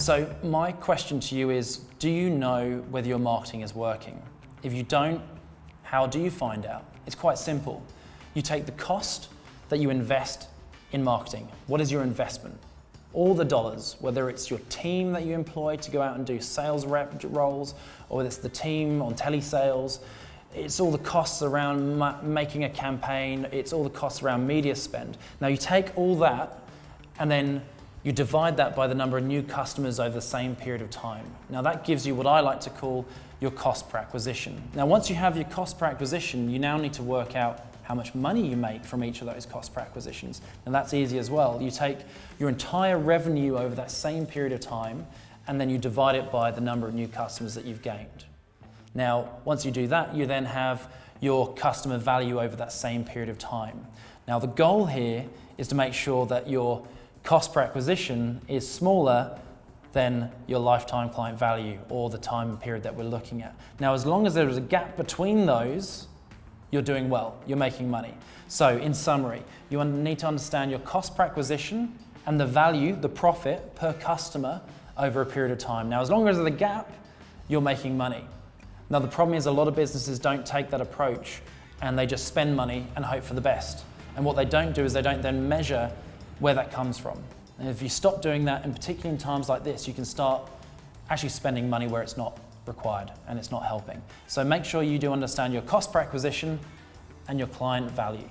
So my question to you is, do you know whether your marketing is working? If you don't, how do you find out? It's quite simple. You take the cost that you invest in marketing. What is your investment? All the dollars, whether it's your team that you employ to go out and do sales rep roles, or whether it's the team on telesales, it's all the costs around making a campaign, it's all the costs around media spend. Now you take all that and then you divide that by the number of new customers over the same period of time. Now that gives you what I like to call your cost per acquisition. Now once you have your cost per acquisition, you now need to work out how much money you make from each of those cost per acquisitions. And that's easy as well. You take your entire revenue over that same period of time and then you divide it by the number of new customers that you've gained. Now, once you do that, you then have your customer value over that same period of time. Now, the goal here is to make sure that your cost per acquisition is smaller than your lifetime client value or the time period that we're looking at. Now, as long as there is a gap between those, you're doing well, you're making money. So in summary, you need to understand your cost per acquisition and the value, the profit per customer over a period of time. Now, as long as there's a gap, you're making money. Now, the problem is a lot of businesses don't take that approach and they just spend money and hope for the best. And what they don't do is they don't then measure where that comes from. And if you stop doing that, and particularly in times like this, you can start actually spending money where it's not required and it's not helping. So make sure you do understand your cost per acquisition and your client value.